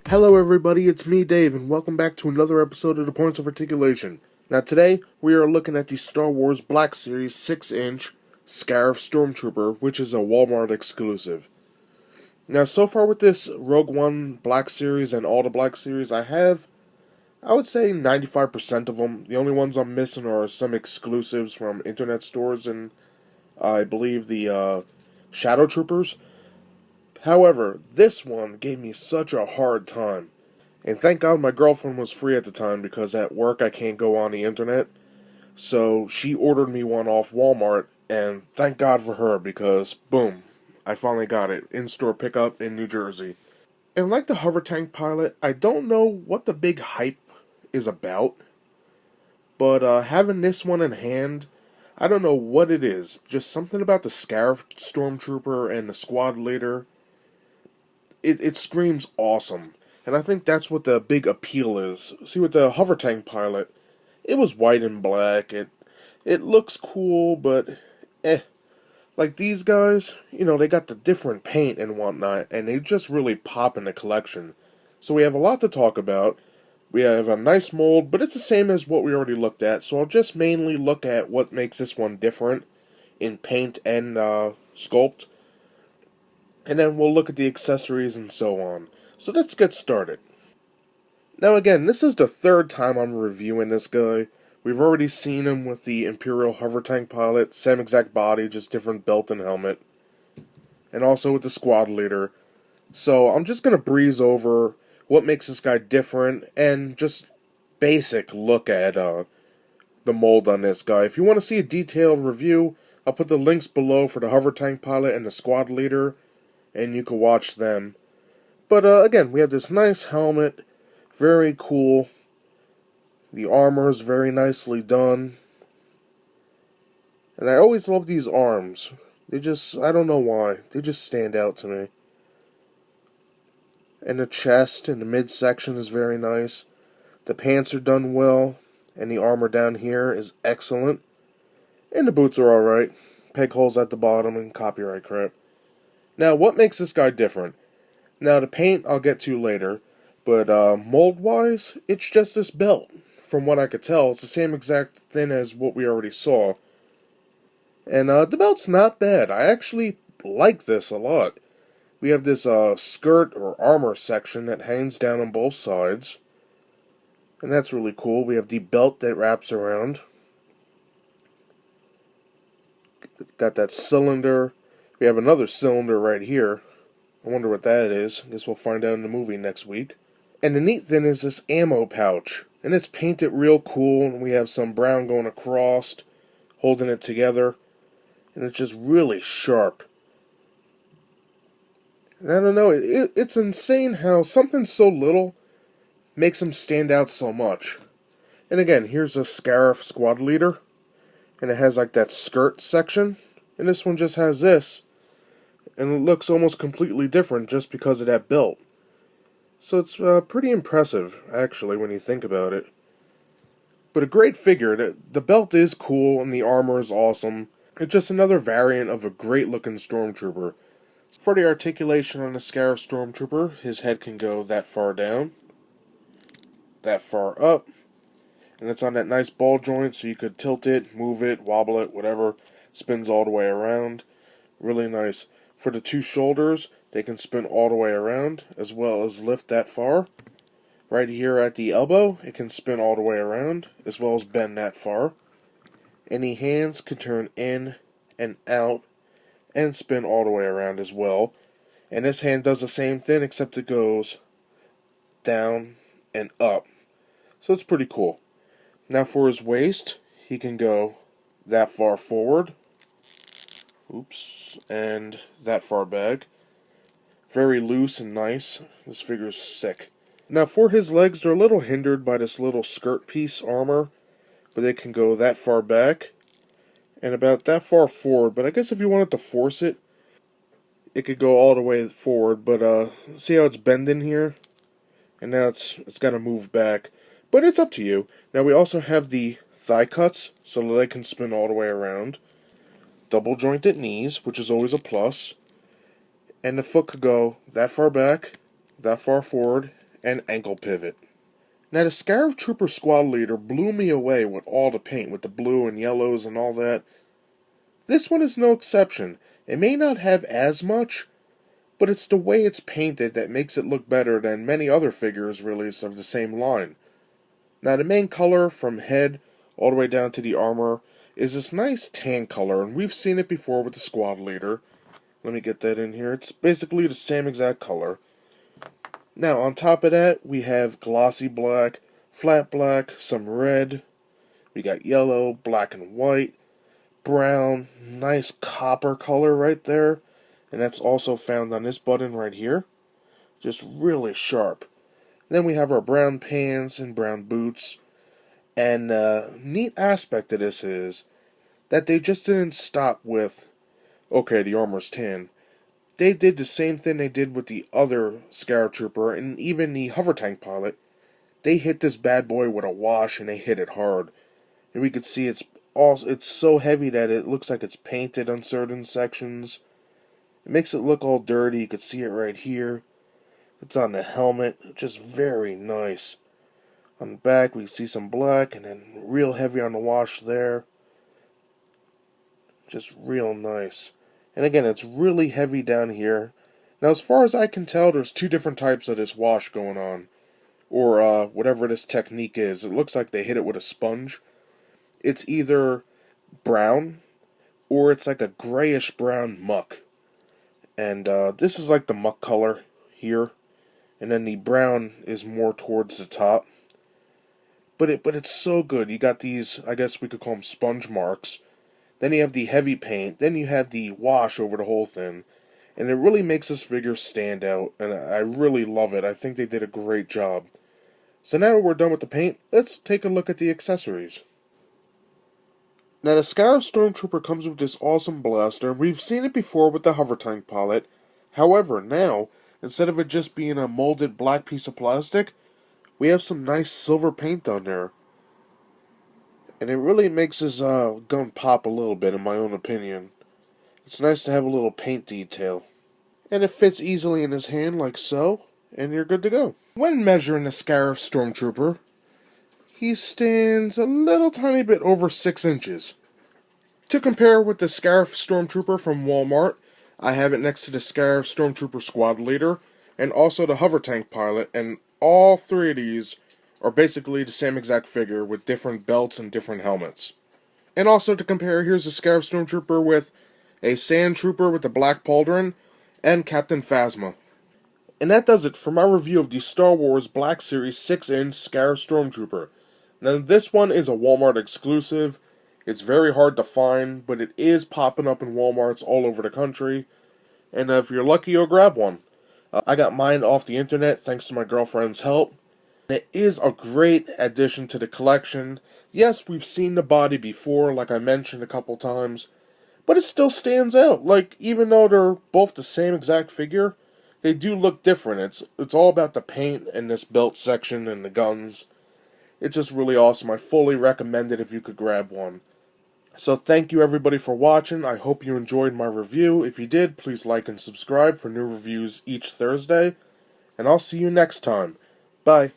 Hello everybody, it's me Dave, and welcome back to another episode of the Points of Articulation. Now today, we are looking at the Star Wars Black Series 6-inch Scarif Stormtrooper, which is a Walmart exclusive. Now so far with this Rogue One Black Series and all the Black Series, I would say 95% of them. The only ones I'm missing are some exclusives from internet stores and I believe the Shadow Troopers. However, this one gave me such a hard time. And thank God my girlfriend was free at the time because at work I can't go on the internet. So she ordered me one off Walmart, and thank God for her because, boom, I finally got it. In-store pickup in New Jersey. And like the hover tank pilot, I don't know what the big hype is about. But having this one in hand, I don't know what it is. Just something about the Scarif Stormtrooper and the squad leader. It screams awesome. And I think that's what the big appeal is. See, with the hover tank pilot, it was white and black. It looks cool, but Like these guys, they got the different paint and whatnot, and they just really pop in the collection. So we have a lot to talk about. We have a nice mold, but it's the same as what we already looked at, so I'll just mainly look at what makes this one different in paint and sculpt. And then we'll look at the accessories and so on. So let's get started. Now again, this is the third time I'm reviewing this guy. We've already seen him with the Imperial Hover Tank Pilot, same exact body, just different belt and helmet. And also with the Squad Leader. So I'm just going to breeze over what makes this guy different and just basic look at the mold on this guy. If you want to see a detailed review, I'll put the links below for the Hover Tank Pilot and the Squad Leader, and you can watch them. But again, we have this nice helmet, very cool. The armor is very nicely done. And I always love these arms. I don't know why, they just stand out to me. And the chest and the midsection is very nice. The pants are done well, and the armor down here is excellent. And the boots are alright. Peg holes at the bottom and copyright crap. Now, what makes this guy different? Now, the paint I'll get to later, but mold-wise, it's just this belt. From what I could tell, it's the same exact thing as what we already saw. And the belt's not bad. I actually like this a lot. We have this skirt or armor section that hangs down on both sides. And that's really cool. We have the belt that wraps around. Got that cylinder. We have another cylinder right here. I wonder what that is. Guess we'll find out in the movie next week. And the neat thing is this ammo pouch. And it's painted real cool. And we have some brown going across, holding it together. And it's just really sharp. And I don't know, it's insane how something so little makes them stand out so much. And again, here's a Scarif Squad Leader. And it has like that skirt section. And this one just has this. And it looks almost completely different just because of that belt. So it's pretty impressive, actually, when you think about it. But a great figure. The belt is cool and the armor is awesome. It's just another variant of a great-looking Stormtrooper. For the articulation on the Scarif Stormtrooper, his head can go that far down, that far up, and it's on that nice ball joint so you could tilt it, move it, wobble it, whatever. Spins all the way around. Really nice. For the two shoulders, they can spin all the way around, as well as lift that far. Right here at the elbow, it can spin all the way around, as well as bend that far. Any hands can turn in and out, and spin all the way around as well. And this hand does the same thing, except it goes down and up. So it's pretty cool. Now for his waist, he can go that far forward. Oops. And that far back. Very loose and nice. This figure's sick. Now for his legs, they're a little hindered by this little skirt piece armor. But they can go that far back. And about that far forward. But I guess if you wanted to force it, it could go all the way forward. But see how it's bending here? And now it's got to move back. But it's up to you. Now we also have the thigh cuts, so the leg can spin all the way around. Double jointed knees, which is always a plus. And the foot could go that far back, that far forward, and ankle pivot. Now the Scarif Trooper squad leader blew me away with all the paint, with the blue and yellows and all that. This one is no exception. It may not have as much, but it's the way it's painted that makes it look better than many other figures released of the same line. Now the main color from head all the way down to the armor is this nice tan color, and we've seen it before with the squad leader. Let me get that in here. It's basically the same exact color. Now on top of that we have glossy black, flat black, some red, we got yellow, black and white, brown, nice copper color right there, and that's also found on this button right here. Just really sharp. Then we have our brown pants and brown boots. And neat aspect of this is that they just didn't stop with, okay, the armor's tan. They did the same thing they did with the other Scarif Trooper and even the hover tank pilot. They hit this bad boy with a wash, and they hit it hard. And we could see it's so heavy that it looks like it's painted on certain sections. It makes it look all dirty. You could see it right here. It's on the helmet. Just very nice. On the back we see some black, and then real heavy on the wash there. Just real nice. And again, it's really heavy down here. Now as far as I can tell, there's two different types of this wash going on. Or whatever this technique is. It looks like they hit it with a sponge. It's either brown, or it's like a grayish brown muck. And this is like the muck color here. And then the brown is more towards the top. But it's so good. You got these, I guess we could call them sponge marks. Then you have the heavy paint. Then you have the wash over the whole thing. And it really makes this figure stand out. And I really love it. I think they did a great job. So now that we're done with the paint, let's take a look at the accessories. Now the Scarif Stormtrooper comes with this awesome blaster. We've seen it before with the hover tank pilot. However, now, instead of it just being a molded black piece of plastic, we have some nice silver paint on there. And it really makes his gun pop a little bit, in my own opinion. It's nice to have a little paint detail. And it fits easily in his hand, like so, and you're good to go. When measuring the Scarif Stormtrooper, he stands a little tiny bit over 6 inches. To compare with the Scarif Stormtrooper from Walmart, I have it next to the Scarif Stormtrooper Squad Leader, and also the hover tank pilot, and all three of these are basically the same exact figure with different belts and different helmets. And also to compare, here's a Scarif Stormtrooper with a Sand Trooper with the black pauldron, and Captain Phasma. And that does it for my review of the Star Wars Black Series 6-inch Scarif Stormtrooper. Now this one is a Walmart exclusive. It's very hard to find, but it is popping up in Walmarts all over the country. And if you're lucky, you'll grab one. I got mine off the internet thanks to my girlfriend's help. It is a great addition to the collection. Yes, we've seen the body before, like I mentioned a couple times, but it still stands out. Like, even though they're both the same exact figure, they do look different. It's all about the paint and this belt section and the guns. It's just really awesome. I fully recommend it if you could grab one. So thank you everybody for watching. I hope you enjoyed my review. If you did, please like and subscribe for new reviews each Thursday. And I'll see you next time. Bye.